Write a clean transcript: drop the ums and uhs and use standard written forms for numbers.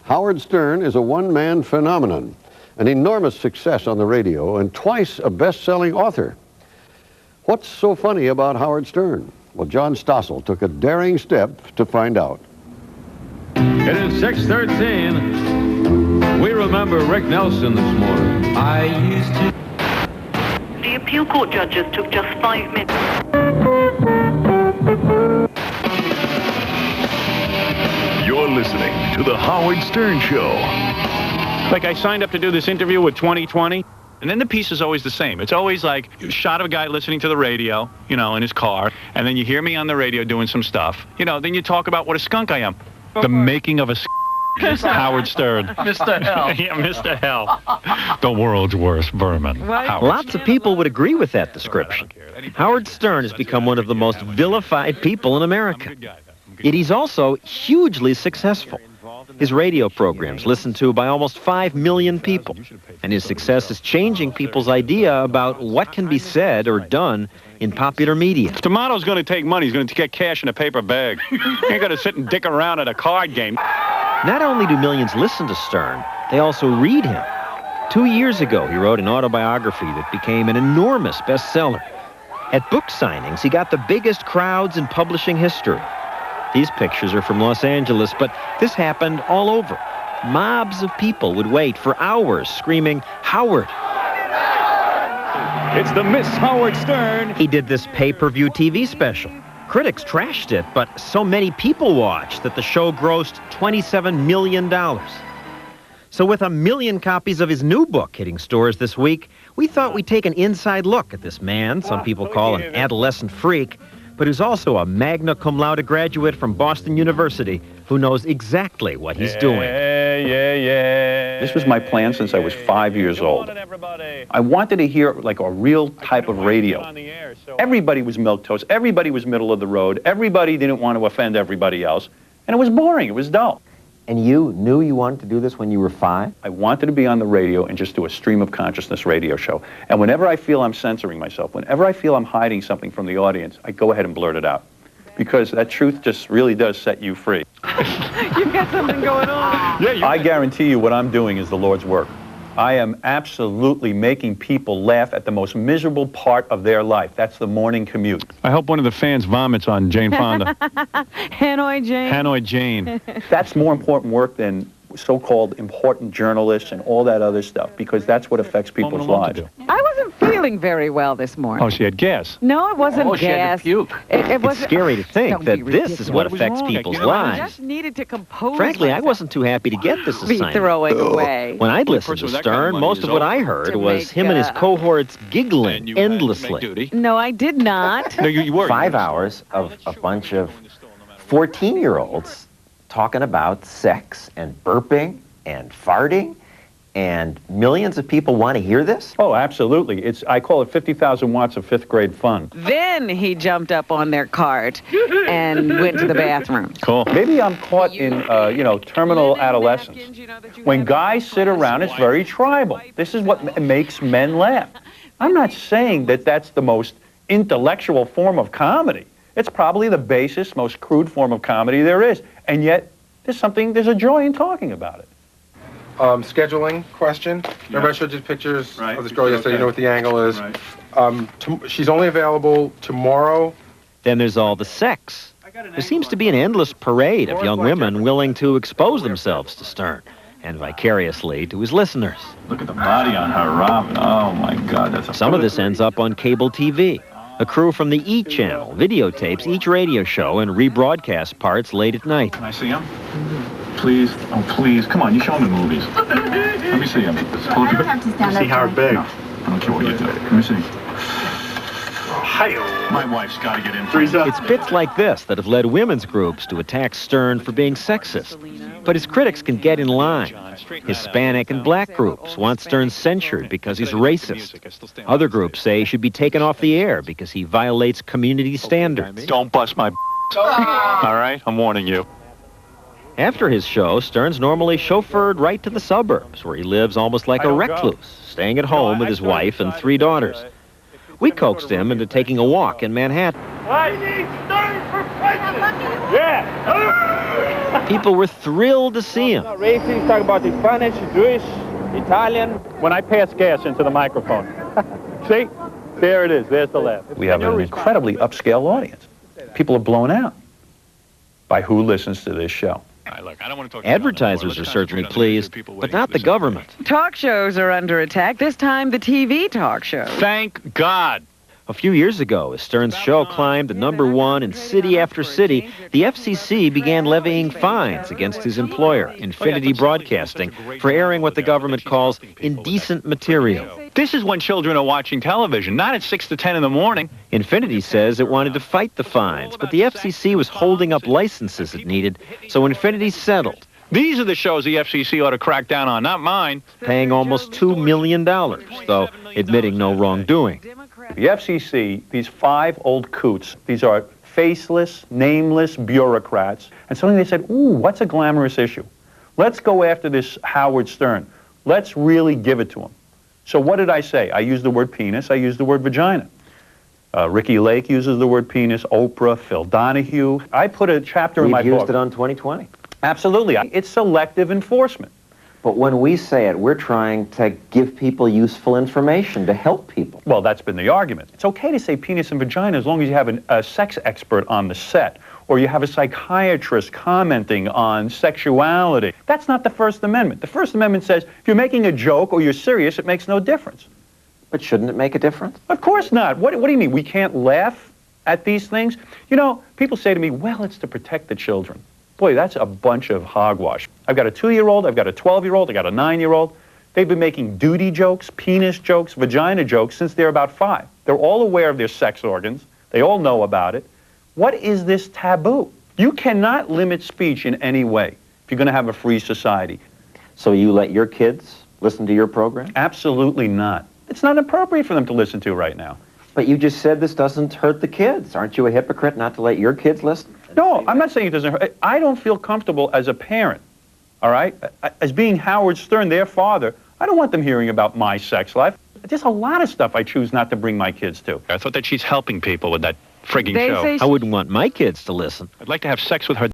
Howard Stern is a one-man phenomenon, an enormous success on the radio, and twice a best-selling author. What's so funny about Howard Stern? Well, John Stossel took a daring step to find out. It is 6:13. We remember Rick Nelson this morning. I used to... The appeal court judges took just 5 minutes. You're listening to The Howard Stern Show. Like, I signed up to do this interview with 2020, and then the piece is always the same. It's always like a shot of a guy listening to the radio, in his car, and then you hear me on the radio doing some stuff. Then you talk about what a skunk I am. The making of a Howard Stern. Mr. Hell. Yeah, Mr. Hell. The world's worst vermin. Lots of people would agree with that description. Howard Stern has become one of the most vilified people in America. Yet he's also hugely successful. His radio program's listened to by almost 5 million people, and his success is changing people's idea about what can be said or done in popular media. Tomato's going to take money. He's going to get cash in a paper bag. He ain't going to sit and dick around at a card game. Not only do millions listen to Stern, they also read him. 2 years ago, he wrote an autobiography that became an enormous bestseller. At book signings, he got the biggest crowds in publishing history. These pictures are from Los Angeles, but this happened all over. Mobs of people would wait for hours screaming, "Howard!" It's the Miss Howard Stern. He did this pay-per-view TV special. Critics trashed it, but so many people watched that the show grossed $27 million. So with 1 million copies of his new book hitting stores this week, we thought we'd take an inside look at this man some people call an adolescent freak, but who's also a magna cum laude graduate from Boston University who knows exactly what he's doing. Yeah. This was my plan since I was 5 years old. I wanted to hear like a real type of radio. Everybody was milquetoast. Everybody was middle of the road. Everybody didn't want to offend everybody else. And it was boring. It was dull. And you knew you wanted to do this when you were 5? I wanted to be on the radio and just do a stream of consciousness radio show. And whenever I feel I'm censoring myself, whenever I feel I'm hiding something from the audience, I go ahead and blurt it out. Because that truth just really does set you free. You've got something going on. Yeah, I guarantee you what I'm doing is the Lord's work. I am absolutely making people laugh at the most miserable part of their life. That's the morning commute. I hope one of the fans vomits on Jane Fonda. Hanoi Jane. Hanoi Jane. That's more important work than so-called important journalists and all that other stuff, because that's what affects people's lives. I wasn't feeling very well this morning. Oh, she had gas. No, it wasn't gas. She had to puke. It It's scary to think that this is what affects people's I lives. just needed to compose Frankly, I myself. wasn't too happy to get this Be assignment. throwing away. When I'd listened to Stern, most of what I heard was him and his cohorts giggling endlessly. No, I did not. No, you were. 5 hours of a bunch of 14-year-olds talking about sex and burping and farting, and millions of people want to hear this? Oh, absolutely. I call it 50,000 watts of fifth-grade fun. Then he jumped up on their cart and went to the bathroom. Cool. Maybe I'm caught in, terminal adolescence. When guys sit around, it's very tribal. This is what makes men laugh. I'm not saying that that's the most intellectual form of comedy. It's probably the basest, most crude form of comedy there is. And yet, there's a joy in talking about it. Scheduling question. Remember I showed you pictures of this girl yesterday, you know what the angle is. She's only available tomorrow. Then there's all the sex. There seems to be an endless parade of young women willing to expose themselves to Stern, and vicariously to his listeners. Look at the body on her, Robin. Oh, my God. That's Some of this ends up on cable TV. A crew from the E! Channel videotapes each radio show and rebroadcast parts late at night. Can I see him? Please. Oh, please. Come on, you show him the movies. Let me see him. See Howard Big. No, I don't care what you do. Let me see. My wife's got to get in. It's bits like this that have led women's groups to attack Stern for being sexist. But his critics can get in line. Hispanic and black groups want Stern censured because he's racist. Other groups say he should be taken off the air because he violates community standards. Don't bust my all right? I'm warning you. After his show, Stern's normally chauffeured right to the suburbs, where he lives almost like a recluse, staying at home with his wife and 3 daughters. We coaxed him into taking a walk in Manhattan. I need Stern for president! Yeah! People were thrilled to see him. Racing, talk about the Spanish, Jewish, Italian. When I pass gas into the microphone. See? There it is. There's the laugh. We have an incredibly upscale audience. People are blown out by who listens to this show. Look, I don't want to talk Advertisers are certainly pleased, but not the government. Talk shows are under attack, this time the TV talk show. Thank God. A few years ago, as Stern's show climbed to #1 in city after city, the FCC began levying fines against his employer, Infinity Broadcasting, for airing what the government calls indecent material. This is when children are watching television, not at 6 to 10 in the morning. Infinity says it wanted to fight the fines, but the FCC was holding up licenses it needed, so Infinity settled. These are the shows the FCC ought to crack down on, not mine. Paying almost $2 million, though admitting no wrongdoing. The FCC, these 5 old coots, these are faceless, nameless bureaucrats, and suddenly they said, ooh, what's a glamorous issue? Let's go after this Howard Stern. Let's really give it to him. So what did I say? I used the word penis, I used the word vagina. Ricky Lake uses the word penis, Oprah, Phil Donahue. I put a chapter in my book. We've used it on 2020. Absolutely. It's selective enforcement. But when we say it, we're trying to give people useful information to help people. Well, that's been the argument. It's okay to say penis and vagina as long as you have a sex expert on the set, or you have a psychiatrist commenting on sexuality. That's not the First Amendment. The First Amendment says if you're making a joke or you're serious, it makes no difference. But shouldn't it make a difference? Of course not. What do you mean? We can't laugh at these things? You know, people say to me, well, it's to protect the children. Boy, that's a bunch of hogwash. I've got a 2-year-old, I've got a 12-year-old, I've got a 9-year-old. They've been making duty jokes, penis jokes, vagina jokes since they're about 5. They're all aware of their sex organs. They all know about it. What is this taboo? You cannot limit speech in any way if you're going to have a free society. So you let your kids listen to your program? Absolutely not. It's not appropriate for them to listen to right now. But you just said this doesn't hurt the kids. Aren't you a hypocrite not to let your kids listen? No, I'm not saying it doesn't hurt. I don't feel comfortable as a parent, all right? As being Howard Stern, their father, I don't want them hearing about my sex life. There's a lot of stuff I choose not to bring my kids to. I thought that she's helping people with that frigging show. I wouldn't want my kids to listen. I'd like to have sex with her